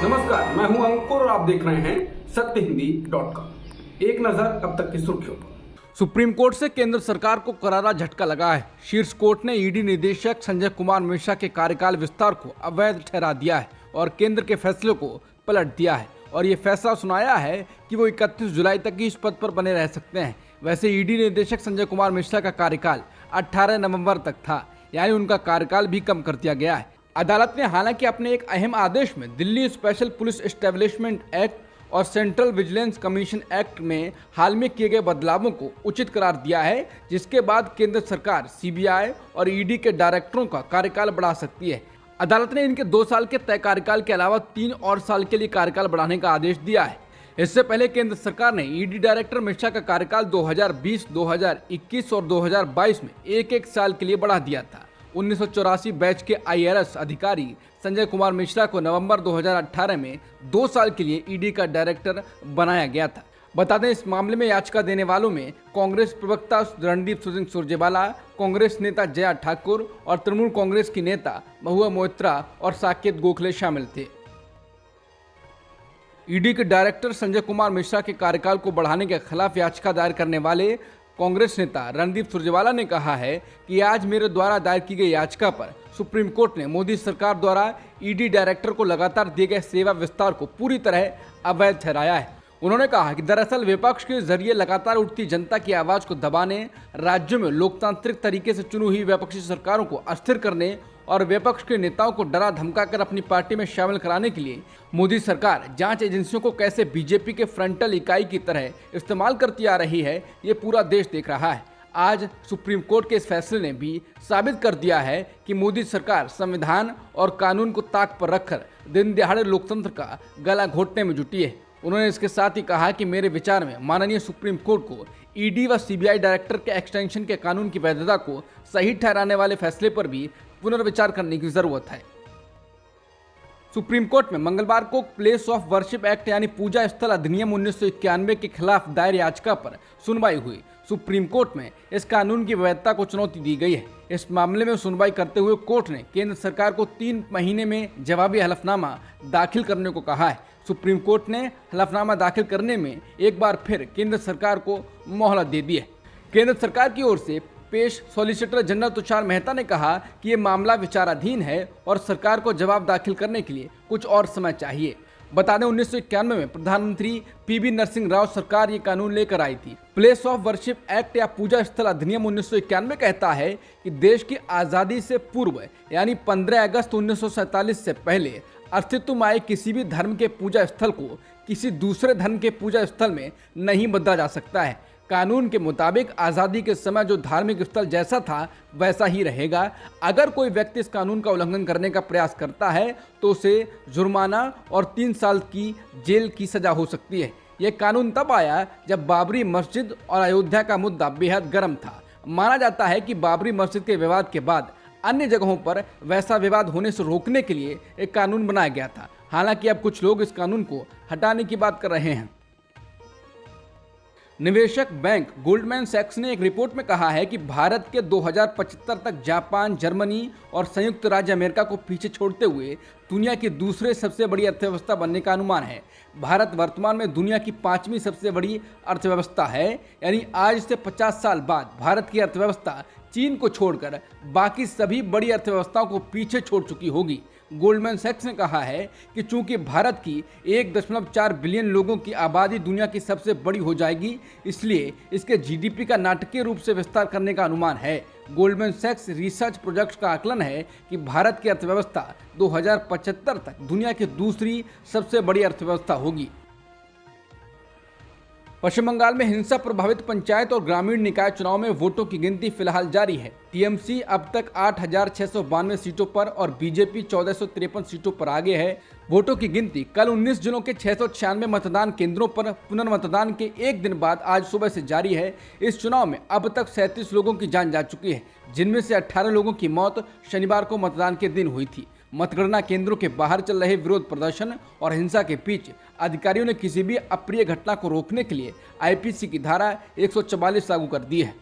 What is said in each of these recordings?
नमस्कार, मैं हूं अंकुर और आप देख रहे हैं सत्य हिंदी.com। एक नजर अब तक की सुर्खियों पर। सुप्रीम कोर्ट से केंद्र सरकार को करारा झटका लगा है। शीर्ष कोर्ट ने ईडी निदेशक संजय कुमार मिश्रा के कार्यकाल विस्तार को अवैध ठहरा दिया है और केंद्र के फैसले को पलट दिया है और ये फैसला सुनाया है कि वो 31 जुलाई तक ही इस पद पर बने रह सकते हैं। वैसे ईडी निदेशक संजय कुमार मिश्रा का कार्यकाल 18 नवंबर तक था, यानी उनका कार्यकाल भी कम कर दिया गया है। अदालत ने हालांकि अपने एक अहम आदेश में Delhi special police establishment act और सेंट्रल विजिलेंस कमीशन एक्ट में हाल में किए गए बदलावों को उचित करार दिया है, जिसके बाद केंद्र सरकार सीबीआई और ईडी के डायरेक्टरों का कार्यकाल बढ़ा सकती है। अदालत ने इनके 2 साल के तय कार्यकाल के अलावा 3 और साल के लिए कार्यकाल बढ़ाने का आदेश दिया है। इससे पहले केंद्र सरकार ने ईडी डायरेक्टर मिश्रा का कार्यकाल 2020, 2021 और 2022 में एक साल के लिए बढ़ा दिया था। 1984 बैच के IRS अधिकारी संजय कुमार मिश्रा को नवंबर 2018 में 2 साल के लिए ईडी का डायरेक्टर बनाया गया था। बता दें, इस मामले में याचिका देने वालों में कांग्रेस प्रवक्ता रणदीप सिंह सुरजेवाला, कांग्रेस नेता जया ठाकुर और तृणमूल कांग्रेस की नेता महुआ मोइत्रा और साकेत गोखले शामिल थे। ईडी के डायरेक्टर संजय कुमार मिश्रा के कार्यकाल को बढ़ाने के खिलाफ याचिका दायर करने वाले कांग्रेस नेता रणदीप सुरजेवाला ने कहा है कि आज मेरे द्वारा दायर की गई याचिका पर सुप्रीम कोर्ट ने मोदी सरकार द्वारा ईडी डायरेक्टर को लगातार दिए गए सेवा विस्तार को पूरी तरह अवैध ठहराया है। उन्होंने कहा कि दरअसल विपक्ष के जरिए लगातार उठती जनता की आवाज को दबाने, राज्यों में लोकतांत्रिक तरीके से चुनी हुई विपक्षी सरकारों को अस्थिर करने और विपक्ष के नेताओं को डरा धमकाकर अपनी पार्टी में शामिल कराने के लिए मोदी सरकार जांच एजेंसियों को कैसे बीजेपी के फ्रंटल इकाई की तरह इस्तेमाल करती आ रही है, ये पूरा देश देख रहा है। आज सुप्रीम कोर्ट के इस फैसले ने भी साबित कर दिया है कि मोदी सरकार संविधान और कानून को ताक पर रखकर दिन दहाड़े लोकतंत्र का गला घोटने में जुटी है। उन्होंने इसके साथ ही कहा कि मेरे विचार में माननीय सुप्रीम कोर्ट को ईडी व सीबीआई डायरेक्टर के एक्सटेंशन के कानून की वैधता को सही ठहराने वाले फैसले पर भी पुनर्विचार करने की जरूरत है। सुप्रीम कोर्ट में मंगलवार को प्लेस ऑफ वर्शिप एक्ट यानी पूजा स्थल अधिनियम 1991 के खिलाफ दायर याचिका पर सुनवाई हुई। सुप्रीम कोर्ट में इस कानून की वैधता को चुनौती दी गई है। इस मामले में सुनवाई करते हुए कोर्ट ने केंद्र सरकार को 3 महीने में जवाबी हलफनामा दाखिल करने को कहा है। सुप्रीम कोर्ट ने हलफनामा दाखिल करने में एक बार फिर केंद्र सरकार को मोहलत दे दी है। केंद्र सरकार की ओर से पेश सॉलिसिटर जनरल तुषार मेहता ने कहा कि ये मामला विचाराधीन है और सरकार को जवाब दाखिल करने के लिए कुछ और समय चाहिए। बता दें, 1991 में प्रधानमंत्री PV नरसिंह राव सरकार ये कानून लेकर आई थी। प्लेस ऑफ वर्शिप एक्ट या पूजा स्थल अधिनियम 1991 कहता है कि देश की आज़ादी से पूर्व यानी 15 अगस्त 1947 से पहले अस्तित्व में आए किसी भी धर्म के पूजा स्थल को किसी दूसरे धर्म के पूजा स्थल में नहीं बदला जा सकता है। कानून के मुताबिक आज़ादी के समय जो धार्मिक स्थल जैसा था वैसा ही रहेगा। अगर कोई व्यक्ति इस कानून का उल्लंघन करने का प्रयास करता है तो उसे जुर्माना और 3 साल की जेल की सजा हो सकती है। यह कानून तब आया जब बाबरी मस्जिद और अयोध्या का मुद्दा बेहद गर्म था। माना जाता है कि बाबरी मस्जिद के विवाद के बाद अन्य जगहों पर वैसा विवाद होने से रोकने के लिए एक कानून बनाया गया था। हालांकि अब कुछ लोग इस कानून को हटाने की बात कर रहे हैं। निवेशक बैंक गोल्डमैन सैक्स ने एक रिपोर्ट में कहा है कि भारत के 2075 तक जापान, जर्मनी और संयुक्त राज्य अमेरिका को पीछे छोड़ते हुए दुनिया की दूसरे सबसे बड़ी अर्थव्यवस्था बनने का अनुमान है। भारत वर्तमान में दुनिया की 5वीं सबसे बड़ी अर्थव्यवस्था है, यानी आज से 50 साल बाद भारत की अर्थव्यवस्था चीन को छोड़कर बाकी सभी बड़ी अर्थव्यवस्थाओं को पीछे छोड़ चुकी होगी। गोल्डमैन सैक्स ने कहा है कि चूंकि भारत की 1.4 बिलियन लोगों की आबादी दुनिया की सबसे बड़ी हो जाएगी, इसलिए इसके GDP का नाटकीय रूप से विस्तार करने का अनुमान है। गोल्डमैन सैक्स रिसर्च प्रोजेक्ट का आकलन है कि भारत की अर्थव्यवस्था 2075 तक दुनिया की दूसरी सबसे बड़ी अर्थव्यवस्था होगी। पश्चिम बंगाल में हिंसा प्रभावित पंचायत और ग्रामीण निकाय चुनाव में वोटों की गिनती फिलहाल जारी है। टीएमसी अब तक 8,692 सीटों पर और बीजेपी 1,453 सीटों पर आगे है। वोटों की गिनती कल 19 जिलों के 696 मतदान केंद्रों पर पुनर्मतदान के एक दिन बाद आज सुबह से जारी है। इस चुनाव में अब तक 37 लोगों की जान जा चुकी है, जिनमें से 18 लोगों की मौत शनिवार को मतदान के दिन हुई थी। मतगणना केंद्रों के बाहर चल रहे विरोध प्रदर्शन और हिंसा के बीच अधिकारियों ने किसी भी अप्रिय घटना को रोकने के लिए आईपीसी की धारा 144 लागू कर दी है।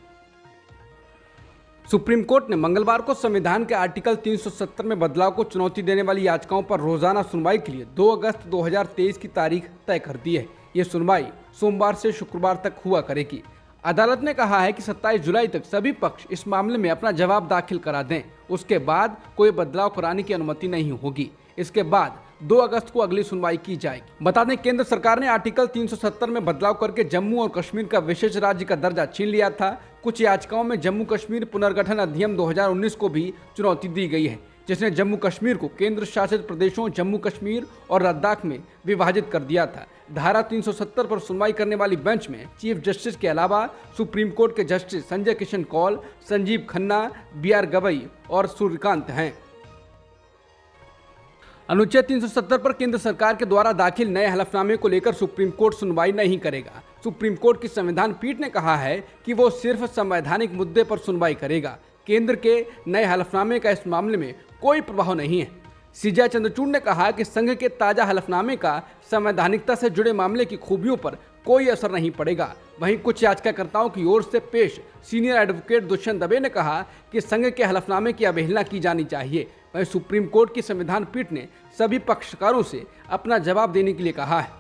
सुप्रीम कोर्ट ने मंगलवार को संविधान के आर्टिकल 370 में बदलाव को चुनौती देने वाली याचिकाओं पर रोजाना सुनवाई के लिए 2 अगस्त 2023 की तारीख तय कर दी है। ये सुनवाई सोमवार से शुक्रवार तक हुआ करेगी। अदालत ने कहा है कि 27 जुलाई तक सभी पक्ष इस मामले में अपना जवाब दाखिल करा दें। उसके बाद कोई बदलाव कराने की अनुमति नहीं होगी। इसके बाद 2 अगस्त को अगली सुनवाई की जाएगी। बता दें, केंद्र सरकार ने आर्टिकल 370 में बदलाव करके जम्मू और कश्मीर का विशेष राज्य का दर्जा छीन लिया था। कुछ याचिकाओं में जम्मू कश्मीर पुनर्गठन अधिनियम 2019 को भी चुनौती दी गई है, जिसने जम्मू कश्मीर को केंद्र शासित प्रदेशों जम्मू कश्मीर और लद्दाख में विभाजित कर दिया था। धारा 370 पर सुनवाई करने वाली बेंच में चीफ जस्टिस के अलावा सुप्रीम कोर्ट के जस्टिस संजय किशन कौल, संजीव खन्ना, BR गवई और सूर्यकांत हैं। अनुच्छेद 370 पर केंद्र सरकार के द्वारा दाखिल नए हलफनामे को लेकर सुप्रीम कोर्ट सुनवाई नहीं करेगा। सुप्रीम कोर्ट की संविधान पीठ ने कहा है कि वो सिर्फ संवैधानिक मुद्दे पर सुनवाई करेगा। केंद्र के नए हलफनामे का इस मामले में कोई प्रभाव नहीं है। CJ चंद्रचूड़ ने कहा कि संघ के ताजा हलफनामे का संवैधानिकता से जुड़े मामले की खूबियों पर कोई असर नहीं पड़ेगा। वहीं कुछ याचिकाकर्ताओं की ओर से पेश सीनियर एडवोकेट दुष्यंत दबे ने कहा कि संघ के हलफनामे की अवहेलना की जानी चाहिए। वहीं सुप्रीम कोर्ट की संविधान पीठ ने सभी पक्षकारों से अपना जवाब देने के लिए कहा है।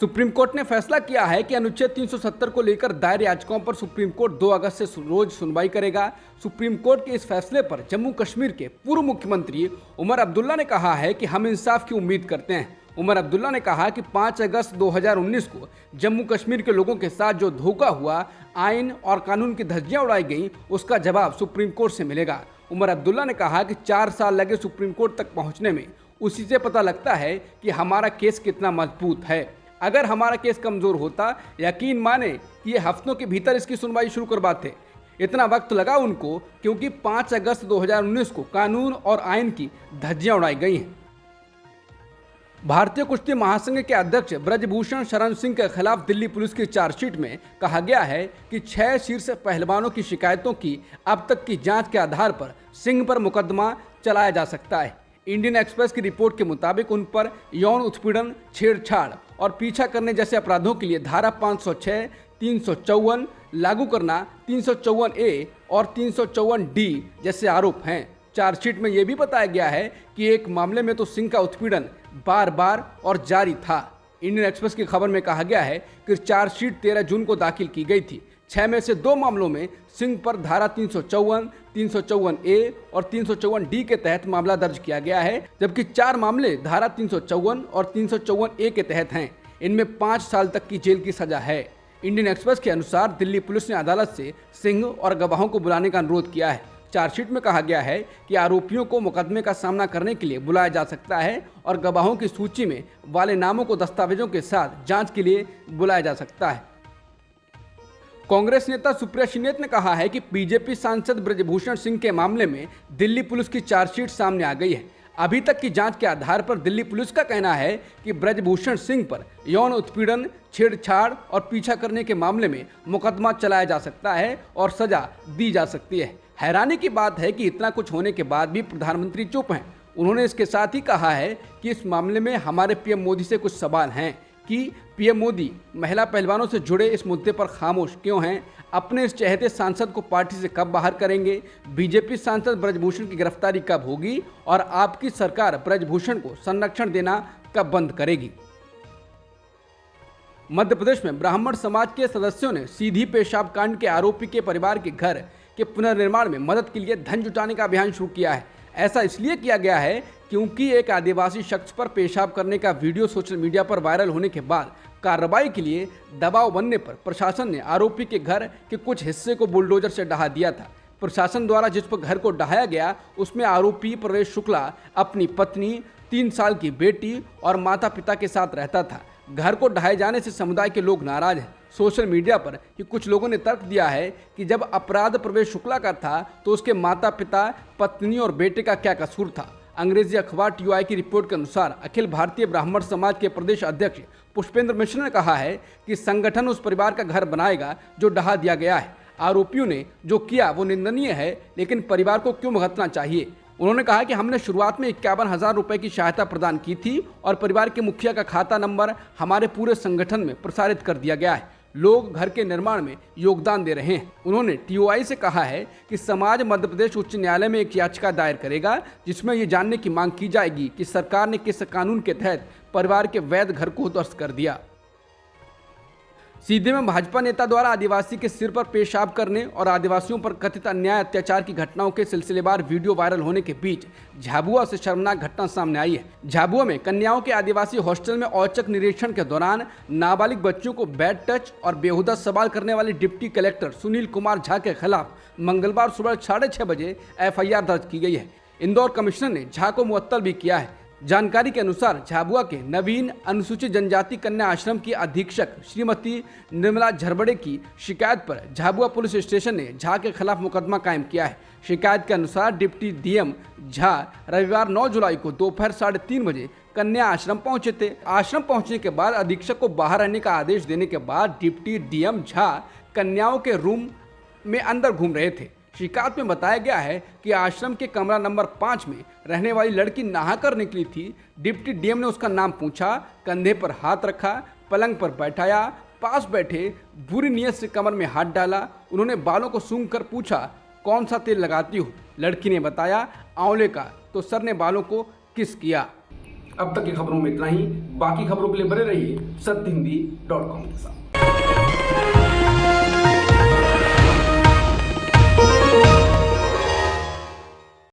सुप्रीम कोर्ट ने फैसला किया है कि अनुच्छेद 370 को लेकर दायर याचिकाओं पर सुप्रीम कोर्ट 2 अगस्त से रोज सुनवाई करेगा। सुप्रीम कोर्ट के इस फैसले पर जम्मू कश्मीर के पूर्व मुख्यमंत्री उमर अब्दुल्ला ने कहा है कि हम इंसाफ की उम्मीद करते हैं। उमर अब्दुल्ला ने कहा कि 5 अगस्त 2019 को जम्मू कश्मीर के लोगों के साथ जो धोखा हुआ, आइन और कानून की धज्जियां उड़ाई गईं, उसका जवाब सुप्रीम कोर्ट से मिलेगा। उमर अब्दुल्ला ने कहा कि 4 साल लगे सुप्रीम कोर्ट तक पहुंचने में। उसी से पता लगता है कि हमारा केस कितना मजबूत है। अगर हमारा केस कमजोर होता, यकीन माने कि ये हफ्तों के भीतर इसकी सुनवाई शुरू करवाते। इतना वक्त लगा उनको क्योंकि 5 अगस्त 2019 को कानून और आइन की धज्जियां उड़ाई गई हैं। भारतीय कुश्ती महासंघ के अध्यक्ष ब्रजभूषण शरण सिंह के खिलाफ दिल्ली पुलिस की चार्जशीट में कहा गया है कि 6 शीर्ष पहलवानों की शिकायतों की अब तक की जांच के आधार पर सिंह पर मुकदमा चलाया जा सकता है। इंडियन एक्सप्रेस की रिपोर्ट के मुताबिक उन पर यौन उत्पीड़न, छेड़छाड़ और पीछा करने जैसे अपराधों के लिए धारा 506, 354 लागू करना, 354A और 354D जैसे आरोप हैं। चार्जशीट में यह भी बताया गया है कि एक मामले में तो सिंह का उत्पीड़न बार बार और जारी था। इंडियन एक्सप्रेस की खबर में कहा गया है कि चार्जशीट 13 जून को दाखिल की गई थी। 6 में से 2 मामलों में सिंह पर धारा 354, 354A और 354D के तहत मामला दर्ज किया गया है, जबकि 4 मामले धारा 354 और 354A के तहत हैं। इनमें 5 साल तक की जेल की सजा है। इंडियन एक्सप्रेस के अनुसार दिल्ली पुलिस ने अदालत से सिंह और गवाहों को बुलाने का अनुरोध किया है। चार्जशीट में कहा गया है कि आरोपियों को मुकदमे का सामना करने के लिए बुलाया जा सकता है और गवाहों की सूची में वाले नामों को दस्तावेजों के साथ जांच के लिए बुलाया जा सकता है। कांग्रेस नेता सुप्रिया श्रीनेत ने कहा है कि बीजेपी सांसद ब्रजभूषण सिंह के मामले में दिल्ली पुलिस की चार्जशीट सामने आ गई है। अभी तक की जांच के आधार पर दिल्ली पुलिस का कहना है कि ब्रजभूषण सिंह पर यौन उत्पीड़न, छेड़छाड़ और पीछा करने के मामले में मुकदमा चलाया जा सकता है और सजा दी जा सकती है। हैरानी की बात है कि इतना कुछ होने के बाद भी प्रधानमंत्री चुप हैं। उन्होंने इसके साथ ही कहा है कि इस मामले में हमारे पीएम मोदी से कुछ सवाल हैं कि पीएम मोदी महिला पहलवानों से जुड़े इस मुद्दे पर खामोश क्यों हैं, अपने इस चहेते सांसद को पार्टी से कब बाहर करेंगे, बीजेपी सांसद ब्रजभूषण की गिरफ्तारी कब होगी और आपकी सरकार ब्रजभूषण को संरक्षण देना कब बंद करेगी। मध्य प्रदेश में ब्राह्मण समाज के सदस्यों ने सीधी पेशाब कांड के आरोपी के परिवार के घर के पुनर्निर्माण में मदद के लिए धन जुटाने का अभियान शुरू किया है। ऐसा इसलिए किया गया है क्योंकि एक आदिवासी शख्स पर पेशाब करने का वीडियो सोशल मीडिया पर वायरल होने के बाद कार्रवाई के लिए दबाव बनने पर प्रशासन ने आरोपी के घर के कुछ हिस्से को बुलडोजर से ढहा दिया था। प्रशासन द्वारा जिस पर घर को ढहाया गया उसमें आरोपी प्रवेश शुक्ला अपनी पत्नी, 3 साल की बेटी और माता पिता के साथ रहता था। घर को ढहाए जाने से समुदाय के लोग नाराज हैं। सोशल मीडिया पर कि कुछ लोगों ने तर्क दिया है कि जब अपराध प्रवेश शुक्ला का था तो उसके माता पिता, पत्नी और बेटे का क्या कसूर था। अंग्रेजी अखबार TUI की रिपोर्ट के अनुसार अखिल भारतीय ब्राह्मण समाज के प्रदेश अध्यक्ष पुष्पेंद्र मिश्र ने कहा है कि संगठन उस परिवार का घर बनाएगा जो ढहा दिया गया है। आरोपियों ने जो किया वो निंदनीय है, लेकिन परिवार को क्यों भुगतना चाहिए। उन्होंने कहा कि हमने शुरुआत में 51,000 रुपए की सहायता प्रदान की थी और परिवार के मुखिया का खाता नंबर हमारे पूरे संगठन में प्रसारित कर दिया गया है। लोग घर के निर्माण में योगदान दे रहे हैं। उन्होंने टीओआई से कहा है कि समाज मध्य प्रदेश उच्च न्यायालय में एक याचिका दायर करेगा जिसमें ये जानने की मांग की जाएगी कि सरकार ने किस कानून के तहत परिवार के वैध घर को ध्वस्त कर दिया। सीधे में भाजपा नेता द्वारा आदिवासी के सिर पर पेशाब करने और आदिवासियों पर कथित अन्याय अत्याचार की घटनाओं के सिलसिलेवार वीडियो वायरल होने के बीच झाबुआ से शर्मनाक घटना सामने आई है। झाबुआ में कन्याओं के आदिवासी हॉस्टल में औचक निरीक्षण के दौरान नाबालिग बच्चों को बैड टच और बेहुदा सवाल करने वाले डिप्टी कलेक्टर सुनील कुमार झा के खिलाफ मंगलवार सुबह 6:30 बजे एफआईआर दर्ज की गई है। इंदौर कमिश्नर ने झा को मुअत्तल भी किया है। जानकारी के अनुसार झाबुआ के नवीन अनुसूचित जनजाति कन्या आश्रम की अधीक्षक श्रीमती निर्मला झरबड़े की शिकायत पर झाबुआ पुलिस स्टेशन ने झा के खिलाफ मुकदमा कायम किया है। शिकायत के अनुसार डिप्टी डीएम झा रविवार 9 जुलाई को दोपहर 3:30 बजे कन्या आश्रम पहुंचे थे। आश्रम पहुंचने के बाद अधीक्षक को बाहर रहने का आदेश देने के बाद डिप्टी डीएम झा कन्याओं के रूम में अंदर घूम रहे थे। शिकायत में बताया गया है कि आश्रम के कमरा नंबर 5 में रहने वाली लड़की नहाकर निकली थी। डिप्टी डीएम ने उसका नाम पूछा, कंधे पर हाथ रखा, पलंग पर बैठाया, पास बैठे बुरी नीयत से कमर में हाथ डाला। उन्होंने बालों को सूंघ कर पूछा, कौन सा तेल लगाती हो? लड़की ने बताया, आंवले का। तो सर ने बालों को किस किया। अब तक की खबरों में इतना ही। बाकी खबरों के लिए बने रहिए सत्यहिंदी.com के साथ।